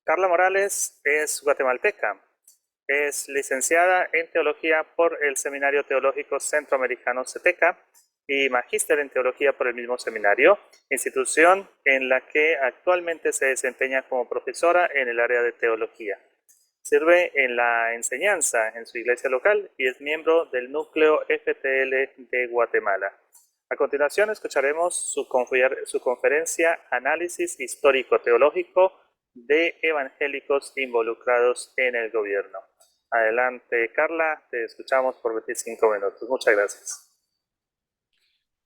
Carla Morales es guatemalteca. Es licenciada en Teología por el Seminario Teológico Centroamericano CETECA y magíster en Teología por el mismo seminario, institución en la que actualmente se desempeña como profesora en el área de Teología. Sirve en la enseñanza en su iglesia local y es miembro del núcleo FTL de Guatemala. A continuación escucharemos su conferencia Análisis Histórico-Teológico de Evangélicos Involucrados en el Gobierno. Adelante, Carla, te escuchamos por 25 minutos. Muchas gracias.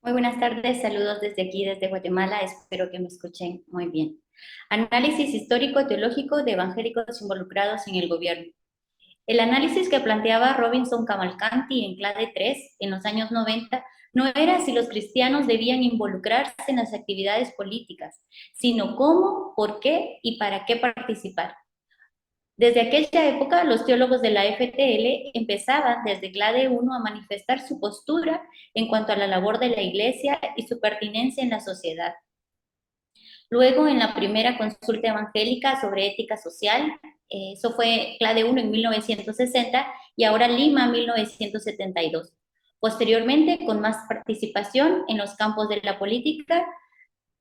Muy buenas tardes, saludos desde aquí, desde Guatemala, espero que me escuchen muy bien. Análisis histórico-teológico de evangélicos involucrados en el gobierno. El análisis que planteaba Robinson Cavalcanti en Clade 3 en los años 90 no era si los cristianos debían involucrarse en las actividades políticas, sino cómo, por qué y para qué participar. Desde aquella época, los teólogos de la FTL empezaban desde Clade 1 a manifestar su postura en cuanto a la labor de la Iglesia y su pertinencia en la sociedad. Luego, en la primera consulta evangélica sobre ética social, eso fue Clade 1 en 1960 y ahora Lima 1972. Posteriormente, con más participación en los campos de la política,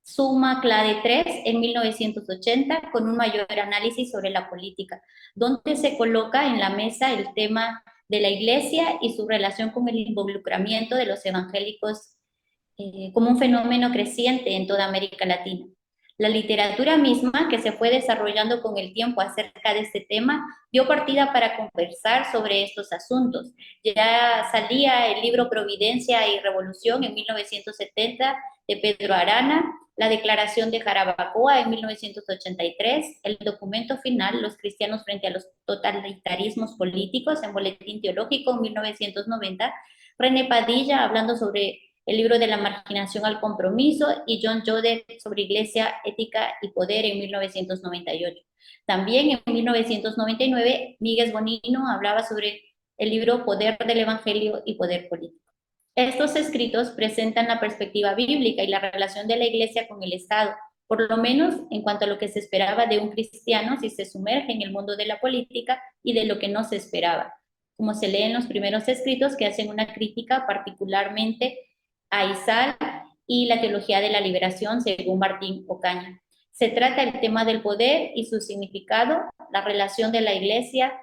suma Clade 3 en 1980 con un mayor análisis sobre la política, donde se coloca en la mesa el tema de la Iglesia y su relación con el involucramiento de los evangélicos como un fenómeno creciente en toda América Latina. La literatura misma que se fue desarrollando con el tiempo acerca de este tema dio partida para conversar sobre estos asuntos. Ya salía el libro Providencia y Revolución en 1970 de Pedro Arana, la Declaración de Jarabacoa en 1983, el documento final Los cristianos frente a los totalitarismos políticos en Boletín Teológico en 1990, René Padilla hablando sobre el libro de la marginación al compromiso y John Joder sobre Iglesia, Ética y Poder en 1998. También en 1999, Miguel Bonino hablaba sobre el libro Poder del Evangelio y Poder Político. Estos escritos presentan la perspectiva bíblica y la relación de la Iglesia con el Estado, por lo menos en cuanto a lo que se esperaba de un cristiano si se sumerge en el mundo de la política y de lo que no se esperaba, como se lee en los primeros escritos que hacen una crítica particularmente a Izal y la teología de la liberación según Martín Ocaña. Se trata del tema del poder y su significado, la relación de la Iglesia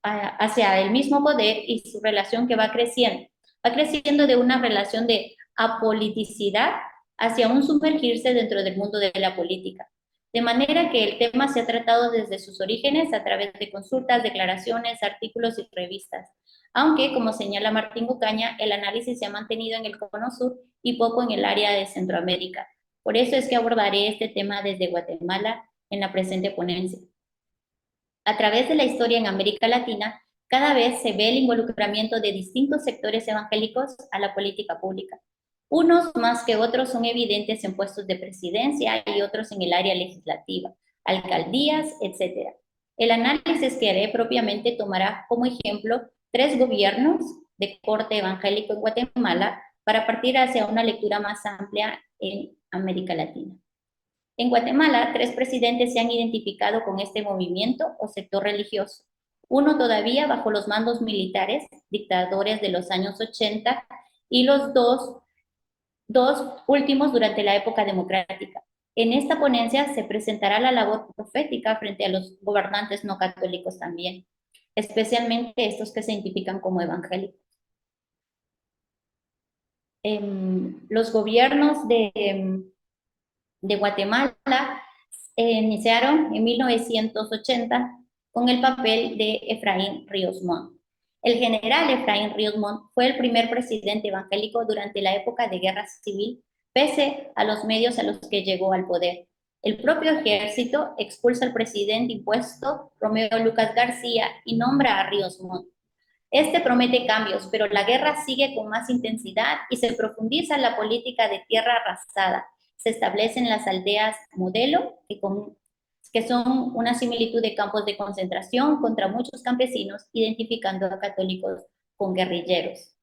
hacia el mismo poder y su relación que va creciendo de una relación de apoliticidad hacia un sumergirse dentro del mundo de la política. De manera que el tema se ha tratado desde sus orígenes a través de consultas, declaraciones, artículos y revistas. Aunque, como señala Martín Ocaña, el análisis se ha mantenido en el Cono Sur y poco en el área de Centroamérica. Por eso es que abordaré este tema desde Guatemala en la presente ponencia. A través de la historia en América Latina, cada vez se ve el involucramiento de distintos sectores evangélicos a la política pública. Unos más que otros son evidentes en puestos de presidencia y otros en el área legislativa, alcaldías, etc. El análisis que haré propiamente tomará como ejemplo 3 gobiernos de corte evangélico en Guatemala para partir hacia una lectura más amplia en América Latina. En Guatemala, 3 presidentes se han identificado con este movimiento o sector religioso. Uno todavía bajo los mandos militares, dictadores de los años 80, y los dos últimos durante la época democrática. En esta ponencia se presentará la labor profética frente a los gobernantes no católicos también, especialmente estos que se identifican como evangélicos. Los gobiernos de Guatemala iniciaron en 1980 con el papel de Efraín Ríos Montt. El general Efraín Ríos Montt fue el primer presidente evangélico durante la época de guerra civil, pese a los medios a los que llegó al poder. El propio ejército expulsa al presidente impuesto, Romeo Lucas García, y nombra a Ríos Montt. Este promete cambios, pero la guerra sigue con más intensidad y se profundiza la política de tierra arrasada. Se establecen las aldeas modelo, que son una similitud de campos de concentración contra muchos campesinos, identificando a católicos con guerrilleros.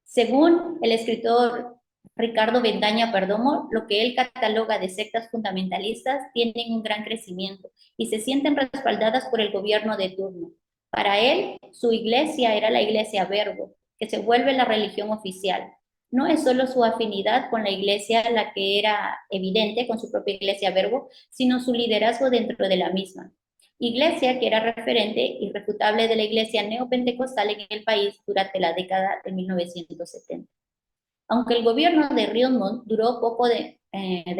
Según el escritor Ricardo Bendaña Perdomo, lo que él cataloga de sectas fundamentalistas tienen un gran crecimiento y se sienten respaldadas por el gobierno de turno. Para él, su iglesia era la iglesia Verbo, que se vuelve la religión oficial. No es solo su afinidad con la iglesia la que era evidente con su propia iglesia Verbo, sino su liderazgo dentro de la misma. Iglesia que era referente irrefutable de la iglesia neopentecostal en el país durante la década de 1970. Aunque el gobierno de Ríos Montt duró poco de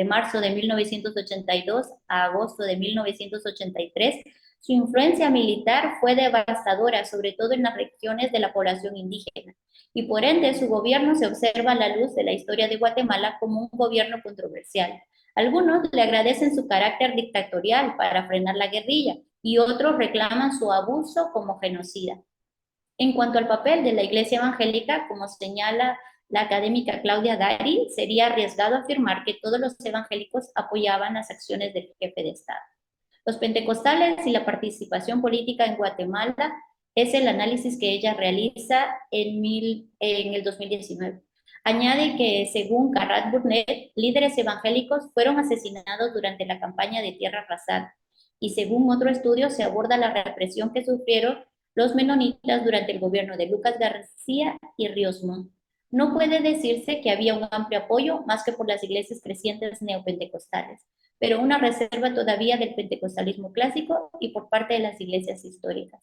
marzo de 1982 a agosto de 1983, su influencia militar fue devastadora, sobre todo en las regiones de la población indígena, y por ende su gobierno se observa a la luz de la historia de Guatemala como un gobierno controversial. Algunos le agradecen su carácter dictatorial para frenar la guerrilla y otros reclaman su abuso como genocida. En cuanto al papel de la Iglesia Evangélica, como señala la académica Claudia Dari, sería arriesgado afirmar que todos los evangélicos apoyaban las acciones del jefe de Estado. Los pentecostales y la participación política en Guatemala es el análisis que ella realiza en el 2019. Añade que, según Carrat Burnett, líderes evangélicos fueron asesinados durante la campaña de Tierra Arrasada, y según otro estudio se aborda la represión que sufrieron los menonitas durante el gobierno de Lucas García y Ríos Montt. No puede decirse que había un amplio apoyo más que por las iglesias crecientes neopentecostales, pero una reserva todavía del pentecostalismo clásico y por parte de las iglesias históricas.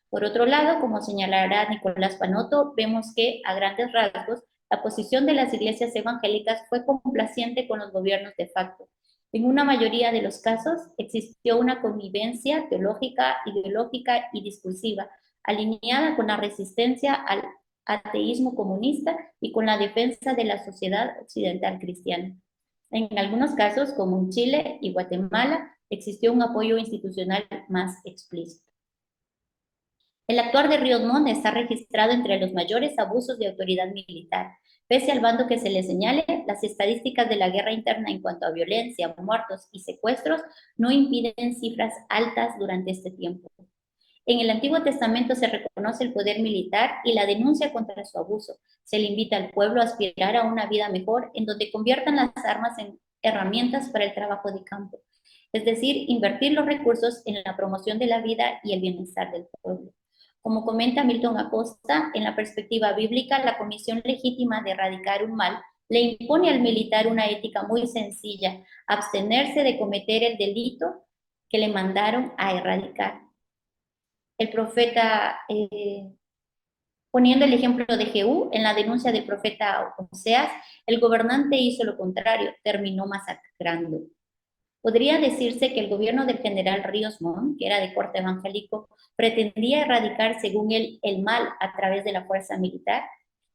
Por otro lado, como señalará Nicolás Panoto, vemos que, a grandes rasgos, la posición de las iglesias evangélicas fue complaciente con los gobiernos de facto. En una mayoría de los casos existió una convivencia teológica, ideológica y discursiva, alineada con la resistencia al ateísmo comunista y con la defensa de la sociedad occidental cristiana. En algunos casos, como en Chile y Guatemala, existió un apoyo institucional más explícito. El actuar de Ríos Montt está registrado entre los mayores abusos de autoridad militar. Pese al bando que se le señale, las estadísticas de la guerra interna en cuanto a violencia, muertos y secuestros no impiden cifras altas durante este tiempo. En el Antiguo Testamento se reconoce el poder militar y la denuncia contra su abuso. Se le invita al pueblo a aspirar a una vida mejor en donde conviertan las armas en herramientas para el trabajo de campo. Es decir, invertir los recursos en la promoción de la vida y el bienestar del pueblo. Como comenta Milton Acosta, en la perspectiva bíblica, la comisión legítima de erradicar un mal le impone al militar una ética muy sencilla: abstenerse de cometer el delito que le mandaron a erradicar. El profeta, poniendo el ejemplo de Jehú, en la denuncia del profeta Oseas, el gobernante hizo lo contrario, terminó masacrando. Podría decirse que el gobierno del general Ríos Montt, que era de corte evangélico, pretendía erradicar, según él, el mal a través de la fuerza militar.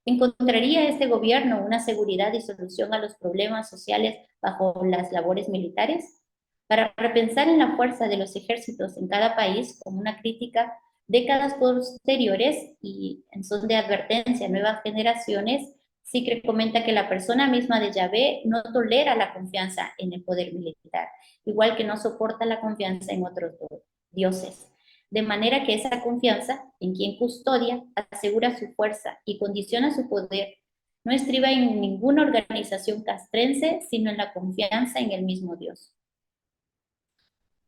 ¿Encontraría este gobierno una seguridad y solución a los problemas sociales bajo las labores militares? Para repensar en la fuerza de los ejércitos en cada país, como una crítica, décadas posteriores y en son de advertencia a nuevas generaciones, Sicre comenta que la persona misma de Yahvé no tolera la confianza en el poder militar, igual que no soporta la confianza en otros dioses. De manera que esa confianza en quien custodia asegura su fuerza y condiciona su poder. No estriba en ninguna organización castrense, sino en la confianza en el mismo Dios.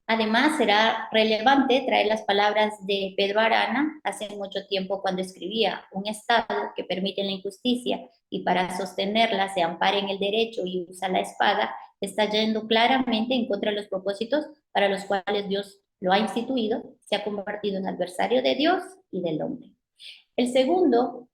Además, será relevante traer las palabras de Pedro Arana hace mucho tiempo cuando escribía: un Estado que permite la injusticia y para sostenerla se ampara en el derecho y usa la espada, está yendo claramente en contra de los propósitos para los cuales Dios lo ha instituido, se ha convertido en adversario de Dios y del hombre. El segundo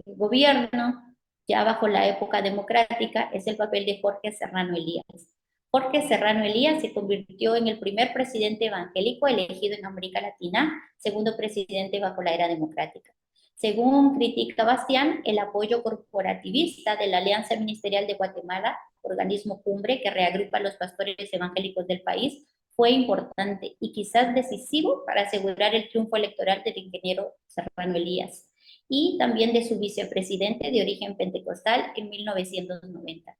gobierno, ya bajo la época democrática, es el papel de Jorge Serrano Elías. Jorge Serrano Elías se convirtió en el primer presidente evangélico elegido en América Latina, segundo presidente bajo la era democrática. Según critica Bastián, el apoyo corporativista de la Alianza Ministerial de Guatemala, organismo cumbre que reagrupa a los pastores evangélicos del país, fue importante y quizás decisivo para asegurar el triunfo electoral del ingeniero Serrano Elías y también de su vicepresidente de origen pentecostal en 1990.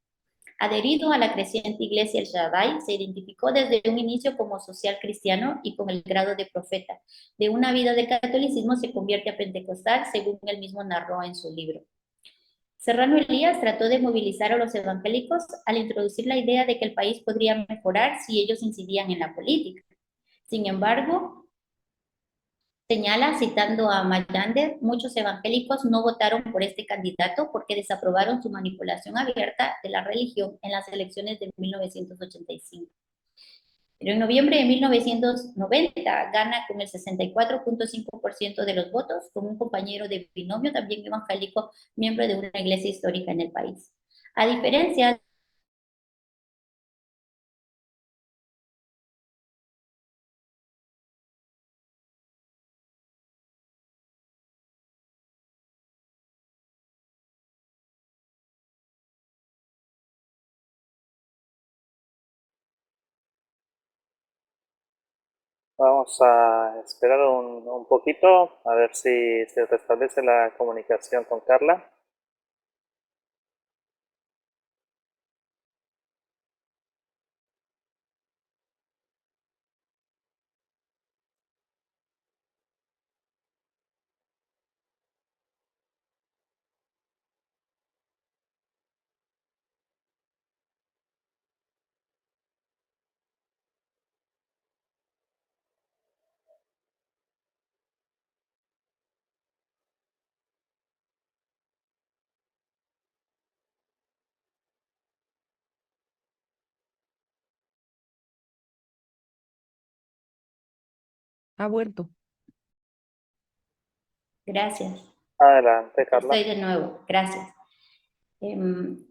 Adherido a la creciente iglesia El Shaddai, se identificó desde un inicio como social cristiano y con el grado de profeta. De una vida de catolicismo se convierte a pentecostal, según él mismo narró en su libro. Serrano Elías trató de movilizar a los evangélicos al introducir la idea de que el país podría mejorar si ellos incidían en la política. Sin embargo, señala, citando a Mayander, muchos evangélicos no votaron por este candidato porque desaprobaron su manipulación abierta de la religión en las elecciones de 1985. Pero en noviembre de 1990 gana con el 64.5% de los votos, con un compañero de binomio también evangélico, miembro de una iglesia histórica en el país. A diferencia Vamos a esperar un poquito a ver si se restablece la comunicación con Carla. Ha vuelto. Gracias. Adelante, Carla. Estoy de nuevo. Gracias.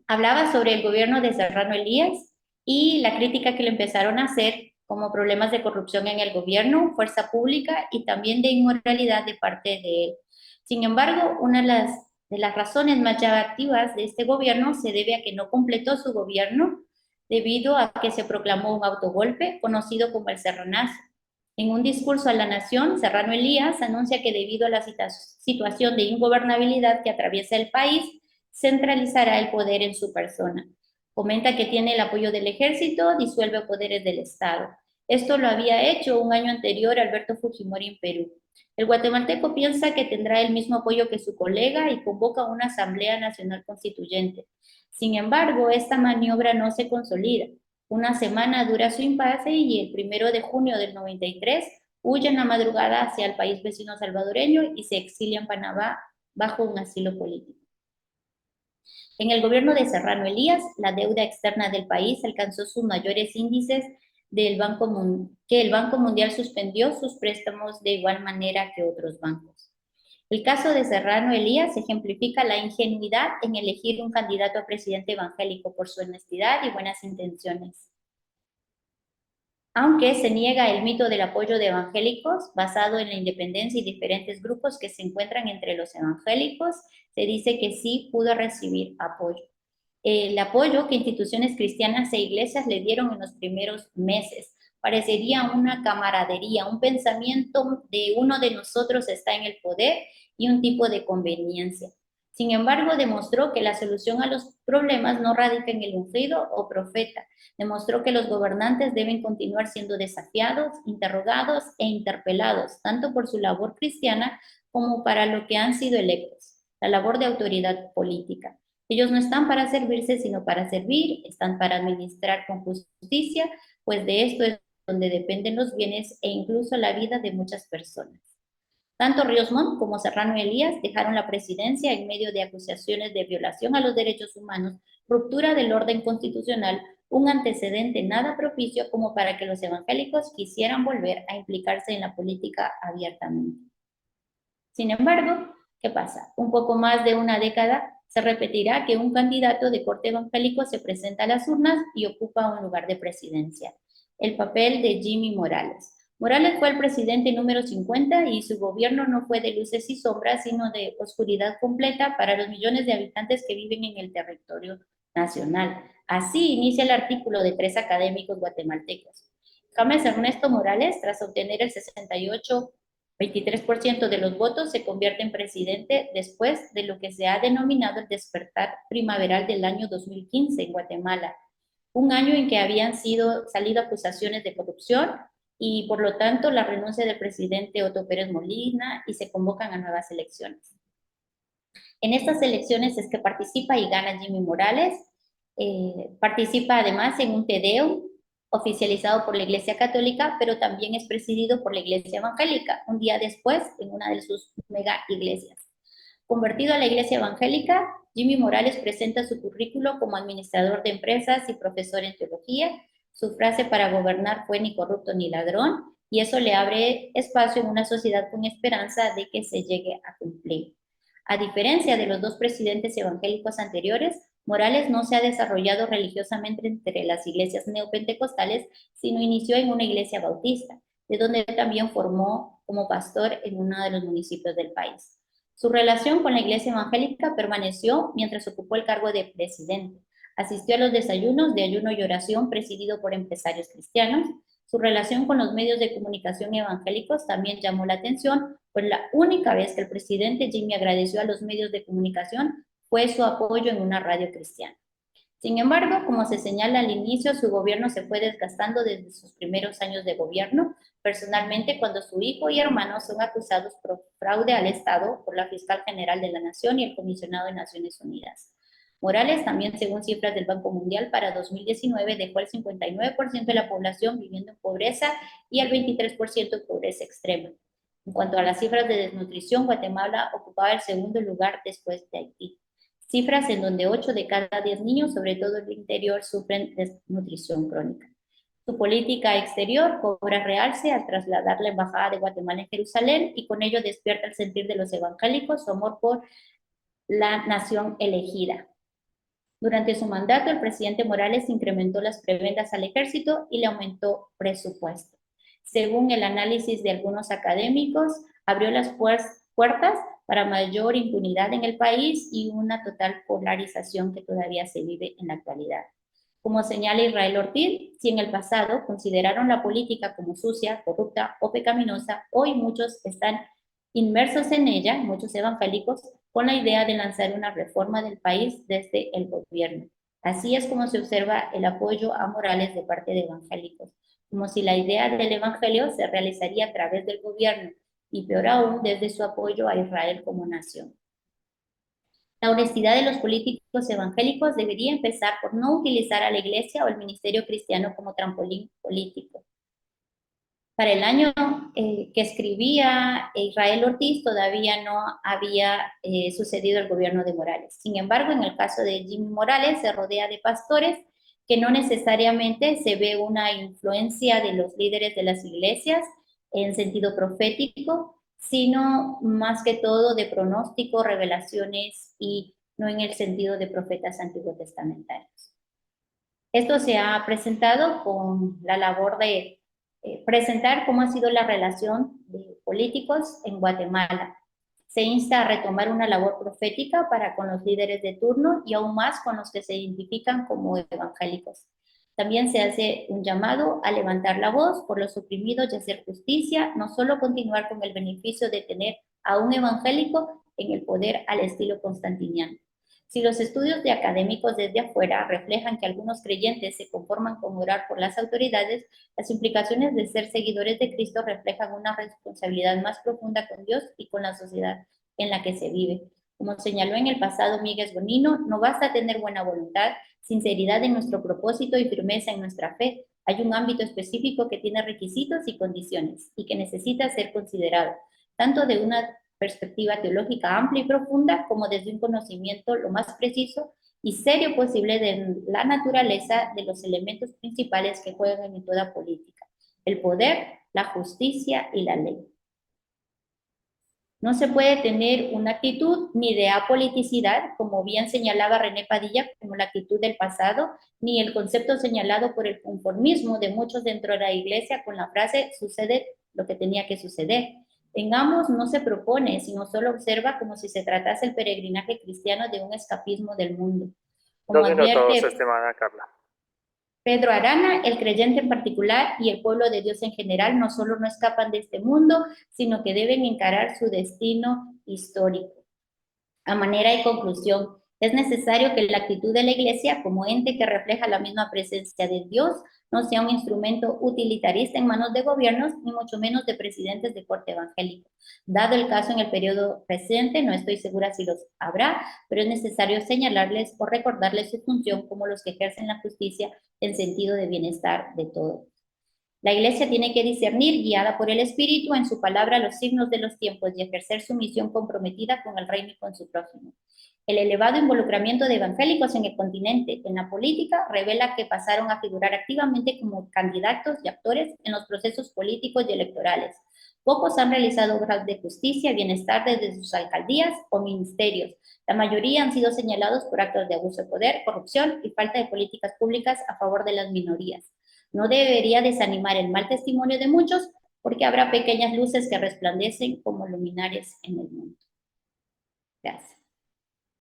Hablaba sobre el gobierno de Serrano Elías y la crítica que le empezaron a hacer como problemas de corrupción en el gobierno, fuerza pública y también de inmoralidad de parte de él. Sin embargo, una de las razones más llamativas de este gobierno se debe a que no completó su gobierno debido a que se proclamó un autogolpe conocido como el Serranazo. En un discurso a la nación, Serrano Elías anuncia que debido a la situación de ingobernabilidad que atraviesa el país, centralizará el poder en su persona. Comenta que tiene el apoyo del ejército, disuelve poderes del Estado. Esto lo había hecho un año anterior Alberto Fujimori en Perú. El guatemalteco piensa que tendrá el mismo apoyo que su colega y convoca una Asamblea Nacional Constituyente. Sin embargo, esta maniobra no se consolida. Una semana dura su impasse y el 1 de junio del 93 huye en la madrugada hacia el país vecino salvadoreño y se exilia en Panamá bajo un asilo político. En el gobierno de Serrano Elías, la deuda externa del país alcanzó sus mayores índices que el Banco Mundial suspendió sus préstamos de igual manera que otros bancos. El caso de Serrano Elías ejemplifica la ingenuidad en elegir un candidato a presidente evangélico por su honestidad y buenas intenciones. Aunque se niega el mito del apoyo de evangélicos basado en la independencia y diferentes grupos que se encuentran entre los evangélicos, se dice que sí pudo recibir apoyo. El apoyo que instituciones cristianas e iglesias le dieron en los primeros meses parecería una camaradería, un pensamiento de uno de nosotros está en el poder y un tipo de conveniencia. Sin embargo, demostró que la solución a los problemas no radica en el ungido o profeta. Demostró que los gobernantes deben continuar siendo desafiados, interrogados e interpelados, tanto por su labor cristiana como para lo que han sido electos, la labor de autoridad política. Ellos no están para servirse, sino para servir, están para administrar con justicia, pues de esto es donde dependen los bienes e incluso la vida de muchas personas. Tanto Ríos Montt como Serrano Elías dejaron la presidencia en medio de acusaciones de violación a los derechos humanos, ruptura del orden constitucional, un antecedente nada propicio como para que los evangélicos quisieran volver a implicarse en la política abiertamente. Sin embargo, ¿qué pasa? Un poco más de una década se repetirá que un candidato de corte evangélico se presenta a las urnas y ocupa un lugar de presidencia. El papel de Jimmy Morales. Morales fue el presidente número 50 y su gobierno no fue de luces y sombras, sino de oscuridad completa para los millones de habitantes que viven en el territorio nacional. Así inicia el artículo de 3 académicos guatemaltecos. James Ernesto Morales, tras obtener el 23% de los votos, se convierte en presidente después de lo que se ha denominado el despertar primaveral del año 2015 en Guatemala, un año en que habían salido acusaciones de corrupción y por lo tanto la renuncia del presidente Otto Pérez Molina y se convocan a nuevas elecciones. En estas elecciones es que participa y gana Jimmy Morales. Participa además en un Te Deum, oficializado por la Iglesia Católica, pero también es presidido por la Iglesia Evangélica, un día después en una de sus mega iglesias. Convertido a la Iglesia Evangélica, Jimmy Morales presenta su currículo como administrador de empresas y profesor en teología. Su frase para gobernar fue ni corrupto ni ladrón, y eso le abre espacio en una sociedad con esperanza de que se llegue a cumplir. A diferencia de los dos presidentes evangélicos anteriores, Morales no se ha desarrollado religiosamente entre las iglesias neopentecostales, sino inició en una iglesia bautista, de donde también formó como pastor en uno de los municipios del país. Su relación con la iglesia evangélica permaneció mientras ocupó el cargo de presidente. Asistió a los desayunos de ayuno y oración presidido por empresarios cristianos. Su relación con los medios de comunicación evangélicos también llamó la atención, pues la única vez que el presidente Jimmy agradeció a los medios de comunicación fue su apoyo en una radio cristiana. Sin embargo, como se señala al inicio, su gobierno se fue desgastando desde sus primeros años de gobierno, personalmente cuando su hijo y hermano son acusados por fraude al Estado por la Fiscal General de la Nación y el Comisionado de Naciones Unidas. Morales también, según cifras del Banco Mundial, para 2019 dejó el 59% de la población viviendo en pobreza y el 23% en pobreza extrema. En cuanto a las cifras de desnutrición, Guatemala ocupaba el segundo lugar después de Haití. Cifras en donde 8 de cada 10 niños, sobre todo en el interior, sufren desnutrición crónica. Su política exterior cobra realce al trasladar la Embajada de Guatemala en Jerusalén y con ello despierta el sentir de los evangélicos su amor por la nación elegida. Durante su mandato, el presidente Morales incrementó las prebendas al ejército y le aumentó presupuesto. Según el análisis de algunos académicos, abrió las puertas para mayor impunidad en el país y una total polarización que todavía se vive en la actualidad. Como señala Israel Ortiz, si en el pasado consideraron la política como sucia, corrupta o pecaminosa, hoy muchos están inmersos en ella, muchos evangélicos, con la idea de lanzar una reforma del país desde el gobierno. Así es como se observa el apoyo a Morales de parte de evangélicos, como si la idea del evangelio se realizaría a través del gobierno y peor aún desde su apoyo a Israel como nación. La honestidad de los políticos evangélicos debería empezar por no utilizar a la iglesia o el ministerio cristiano como trampolín político. Para el año que escribía Israel Ortiz todavía no había sucedido el gobierno de Morales. Sin embargo, en el caso de Jimmy Morales se rodea de pastores que no necesariamente se ve una influencia de los líderes de las iglesias en sentido profético, sino más que todo de pronóstico, revelaciones y no en el sentido de profetas antiguos testamentarios. Esto se ha presentado con la labor de presentar cómo ha sido la relación de políticos en Guatemala. Se insta a retomar una labor profética para con los líderes de turno y aún más con los que se identifican como evangélicos. También se hace un llamado a levantar la voz por los oprimidos y hacer justicia, no solo continuar con el beneficio de tener a un evangélico en el poder al estilo constantiniano. Si los estudios de académicos desde afuera reflejan que algunos creyentes se conforman con orar por las autoridades, las implicaciones de ser seguidores de Cristo reflejan una responsabilidad más profunda con Dios y con la sociedad en la que se vive. Como señaló en el pasado Miguel Bonino, no basta tener buena voluntad, sinceridad en nuestro propósito y firmeza en nuestra fe. Hay un ámbito específico que tiene requisitos y condiciones y que necesita ser considerado, tanto de una perspectiva teológica amplia y profunda, como desde un conocimiento lo más preciso y serio posible de la naturaleza de los elementos principales que juegan en toda política: el poder, la justicia y la ley. No se puede tener una actitud ni de apoliticidad, como bien señalaba René Padilla, como la actitud del pasado, ni el concepto señalado por el conformismo de muchos dentro de la iglesia con la frase "sucede lo que tenía que suceder". Tengamos no se propone, sino solo observa, como si se tratase el peregrinaje cristiano de un escapismo del mundo. Como 2 minutos, advierte estimada Carla. Pedro Arana, el creyente en particular y el pueblo de Dios en general no solo no escapan de este mundo, sino que deben encarar su destino histórico. A manera de conclusión, Es necesario que la actitud de la Iglesia, como ente que refleja la misma presencia de Dios, no sea un instrumento utilitarista en manos de gobiernos, ni mucho menos de presidentes de corte evangélico. Dado el caso en el periodo presente, no estoy segura si los habrá, pero es necesario señalarles o recordarles su función como los que ejercen la justicia en sentido de bienestar de todos. La Iglesia tiene que discernir, guiada por el Espíritu, en su palabra los signos de los tiempos y ejercer su misión comprometida con el reino y con su prójimo. El elevado involucramiento de evangélicos en el continente en la política revela que pasaron a figurar activamente como candidatos y actores en los procesos políticos y electorales. Pocos han realizado obras de justicia y bienestar desde sus alcaldías o ministerios. La mayoría han sido señalados por actos de abuso de poder, corrupción y falta de políticas públicas a favor de las minorías. No debería desanimar el mal testimonio de muchos, porque habrá pequeñas luces que resplandecen como luminares en el mundo. Gracias.